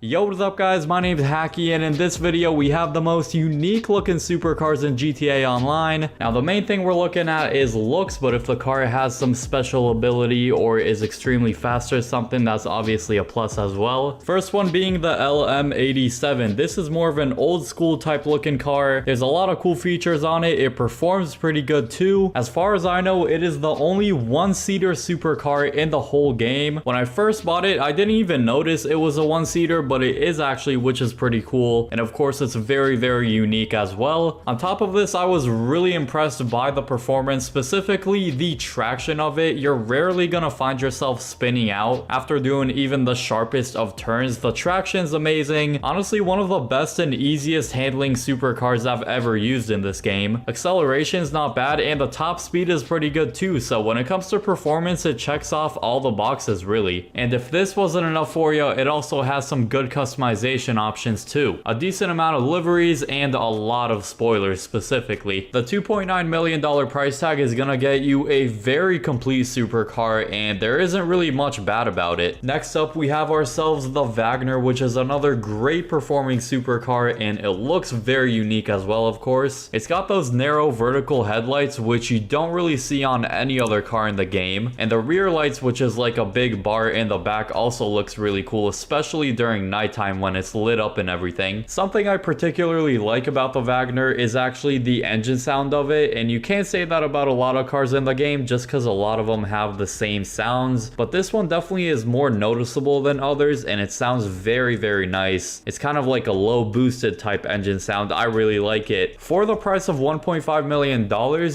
Yo, what is up guys, my name is Hakiii, and in this video we have the most unique looking supercars in GTA Online. Now the main thing we're looking at is looks, but if the car has some special ability or is extremely fast or something, that's obviously a plus as well. First one being the LM87. This is more of an old school type looking car. There's a lot of cool features on it. It performs pretty good too. As far as I know, it is the only one-seater supercar in the whole game. When I first bought it, I didn't even notice it was a one-seater, but it is actually, which is pretty cool. And of course, it's very unique as well. On top of this, I was really impressed by the performance, specifically the traction of it. You're rarely gonna find yourself spinning out after doing even the sharpest of turns. The traction's amazing. Honestly, one of the best and easiest handling supercars I've ever used in this game. Acceleration's not bad, and the top speed is pretty good too. So when it comes to performance, it checks off all the boxes really. And if this wasn't enough for you, it also has some good customization options too. A decent amount of liveries and a lot of spoilers specifically. The $2.9 million price tag is gonna get you a very complete supercar, and there isn't really much bad about it. Next up, we have ourselves the Wagner, which is another great performing supercar, and it looks very unique as well, of course. It's got those narrow vertical headlights, which you don't really see on any other car in the game. And the rear lights, which is like a big bar in the back, also looks really cool, especially during nighttime when it's lit up and everything. Something I particularly like about the Wagner is actually the engine sound of it, and you can't say that about a lot of cars in the game just because a lot of them have the same sounds, but this one definitely is more noticeable than others, and it sounds very nice. It's kind of like a low boosted type engine sound. I really like it. For the price of $1.5 million,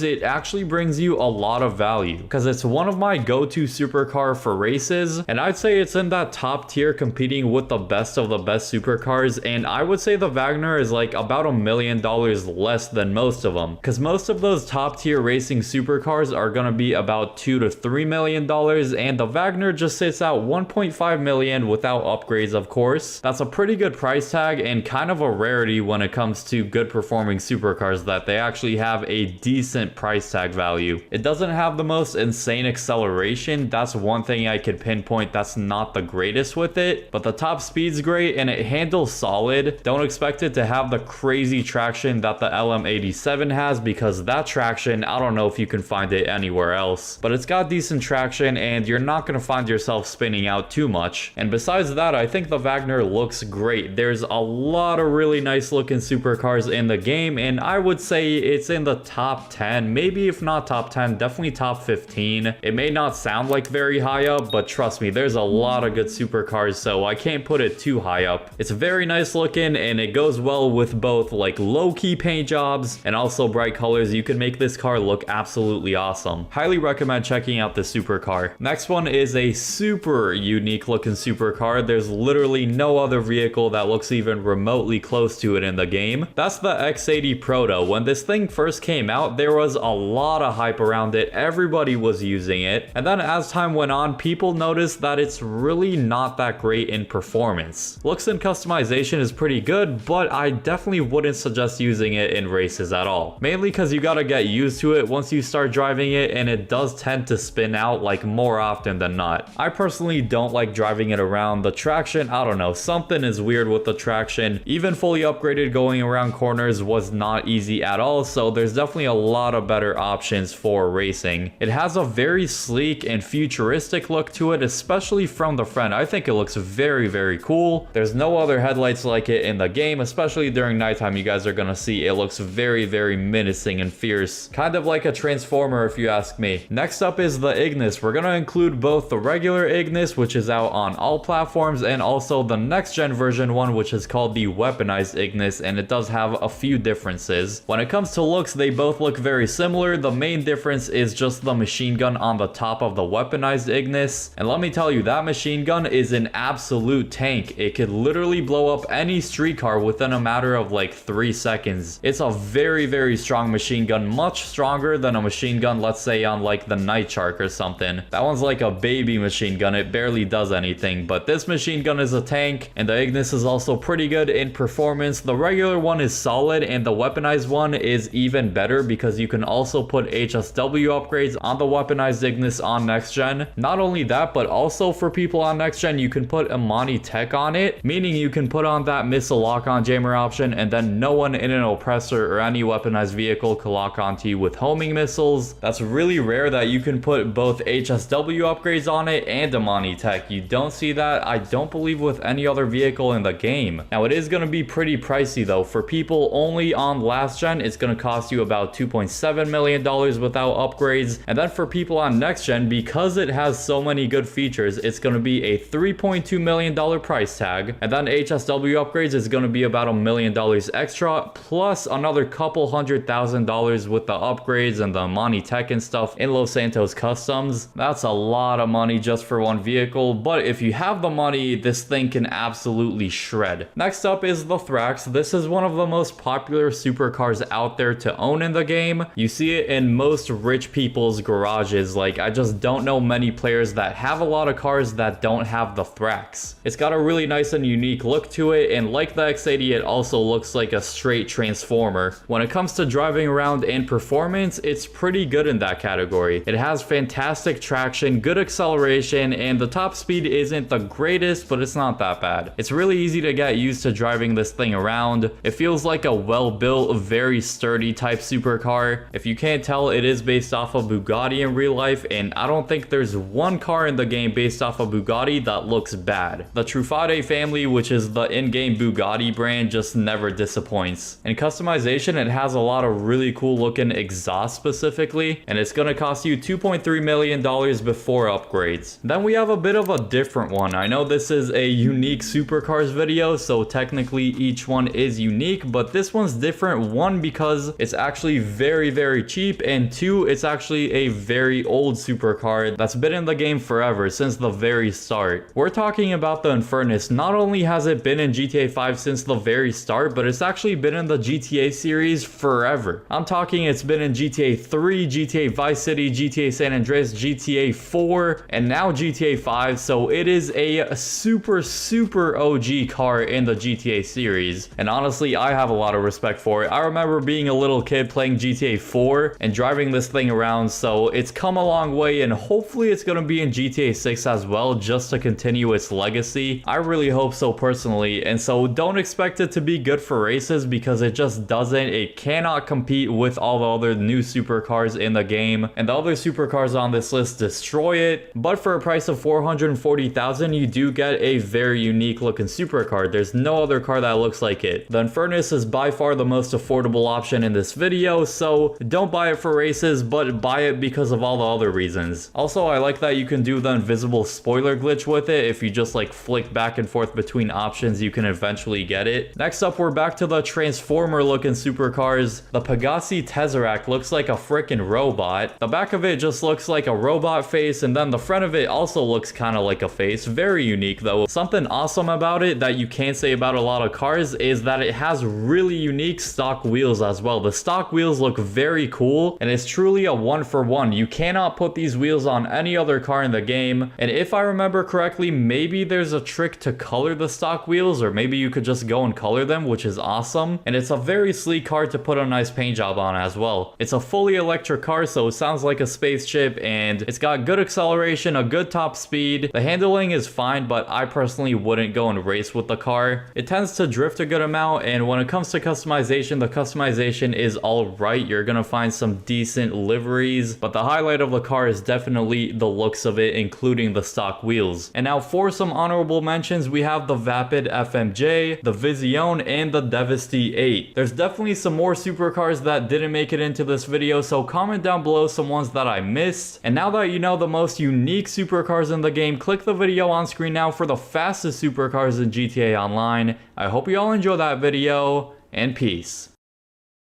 it actually brings you a lot of value because it's one of my go-to supercar for races, and I'd say it's in that top tier competing with the best of the best supercars. And I would say the Wagner is like about $1 million less than most of them, because most of those top tier racing supercars are gonna be about $2 to $3 million, and the Wagner just sits at 1.5 million without upgrades, of course. That's a pretty good price tag and kind of a rarity when it comes to good performing supercars, that they actually have a decent price tag value. It doesn't have the most insane acceleration. That's one thing I could pinpoint that's not the greatest with it, but the top speed's great and it handles solid. Don't expect it to have the crazy traction that the LM87 has, because that traction, I don't know if you can find it anywhere else, but it's got decent traction and you're not going to find yourself spinning out too much. And besides that, I think the Wagner looks great. There's a lot of really nice looking supercars in the game, and I would say it's in the top 10, maybe if not top 10, definitely top 15. It may not sound like very high up, but trust me, there's a lot of good supercars, so I can't put it too high up. It's very nice looking, and it goes well with both like low-key paint jobs and also bright colors. You can make this car look absolutely awesome. Highly recommend checking out this supercar. Next one is a super unique looking supercar. There's literally no other vehicle that looks even remotely close to it in the game. That's the X80 Proto. When this thing first came out, there was a lot of hype around it. Everybody was using it, and then as time went on, people noticed that it's really not that great in performance. Looks and customization is pretty good, but I definitely wouldn't suggest using it in races at all. Mainly because you gotta get used to it once you start driving it, and it does tend to spin out like more often than not. I personally don't like driving it around. The traction, I don't know, something is weird with the traction. Even fully upgraded going around corners was not easy at all, so there's definitely a lot of better options for racing. It has a very sleek and futuristic look to it, especially from the front. I think it looks very cool. There's no other headlights like it in the game, especially during nighttime. You guys are gonna see it looks very menacing and fierce, kind of like a transformer if you ask me. Next up is the Ignis. We're gonna include both the regular Ignis, which is out on all platforms, and also the next gen version one, which is called the weaponized Ignis, and it does have a few differences. When it comes to looks, they both look very similar. The main difference is just the machine gun on the top of the weaponized Ignis, and let me tell you, that machine gun is an absolute tank. It could literally blow up any street car within a matter of like 3 seconds. It's a very strong machine gun, much stronger than a machine gun, let's say on like the Night Shark or something. That one's like a baby machine gun. It barely does anything, but this machine gun is a tank, and the Ignis is also pretty good in performance. The regular one is solid, and the weaponized one is even better because you can also put HSW upgrades on the weaponized Ignis on next gen. Not only that, but also for people on next gen, you can put Imani tech on it, meaning you can put on that missile lock-on jammer option and then no one in an oppressor or any weaponized vehicle can lock onto you with homing missiles. That's really rare that you can put both HSW upgrades on it and Amani tech. You don't see that, I don't believe, with any other vehicle in the game. Now it is going to be pretty pricey though. For people only on last gen, it's going to cost you about $2.7 million without upgrades, and then for people on next gen, because it has so many good features, it's going to be a $3.2 million price tag, and then HSW upgrades is going to be about $1 million extra, plus another couple $100,000 with the upgrades and the Amani tech and stuff in Los Santos customs. That's a lot of money just for one vehicle, but if you have the money, this thing can absolutely shred. Next up is the Thrax. This is one of the most popular supercars out there to own in the game. You see it in most rich people's garages. Like, I just don't know many players that have a lot of cars that don't have the Thrax. It's got a really nice and unique look to it, and like the X80, it also looks like a straight transformer. When it comes to driving around and performance, it's pretty good in that category. It has fantastic traction, good acceleration, and the top speed isn't the greatest, but it's not that bad. It's really easy to get used to driving this thing around. It feels like a well-built, very sturdy type supercar. If you can't tell, it is based off of Bugatti in real life, and I don't think there's one car in the game based off of Bugatti that looks bad. The Truffade family, which is the in-game Bugatti brand, just never disappoints. In customization, it has a lot of really cool looking exhaust specifically, and it's gonna cost you $2.3 million before upgrades. Then we have a bit of a different one. I know this is a unique supercars video, so technically each one is unique, but this one's different. One, because it's actually very cheap, and two, it's actually a very old supercar that's been in the game forever, since the very start. We're talking about the Infernus. Not only has it been in GTA 5 since the very start, but it's actually been in the GTA series forever. I'm talking it's been in GTA 3, GTA Vice City, GTA San Andreas, GTA 4, and now GTA 5, so it is a super OG car in the GTA series, and honestly, I have a lot of respect for it. I remember being a little kid playing GTA 4 and driving this thing around, so it's come a long way, and hopefully it's going to be in GTA 6 as well, just to continue its legacy. I really hope so personally, and so don't expect it to be good for races, because it just doesn't. It cannot compete with all the other new supercars in the game, and the other supercars on this list destroy it. But for a price of $440,000, you do get a very unique looking supercar. There's no other car that looks like it. The Infernus is by far the most affordable option in this video, so don't buy it for races, but buy it because of all the other reasons. Also, I like that you can do the invisible spoiler glitch with it. If you just like flick back and forth between options, you can eventually get it. Next up, we're back to the transformer looking supercars. The Pegassi Tesseract looks like a freaking robot. The back of it just looks like a robot face, and then the front of it also looks kind of like a face. Very unique though. Something awesome about it that you can't say about a lot of cars is that it has really unique stock wheels as well. The stock wheels look very cool, and it's truly a one-for-one. You cannot put these wheels on any other car in the game, and if I remember correctly, maybe there's a trick to color the stock wheels, or maybe you could just go and color them, which is awesome. And it's a very sleek car to put a nice paint job on as well. It's a fully electric car, so it sounds like a spaceship, and it's got good acceleration, a good top speed. The handling is fine, but I personally wouldn't go and race with the car. It tends to drift a good amount, and when it comes to customization, the customization is alright. You're gonna find some decent liveries, but the highlight of the car is definitely the looks of it, including the stock wheels. And now for some honorable mentions, we have the Vapid FMJ, the Vizione, and the Devasty 8. There's definitely some more supercars that didn't make it into this video, so comment down below some ones that I missed. And now that you know the most unique supercars in the game, click the video on screen now for the fastest supercars in GTA Online. I hope you all enjoy that video, and peace.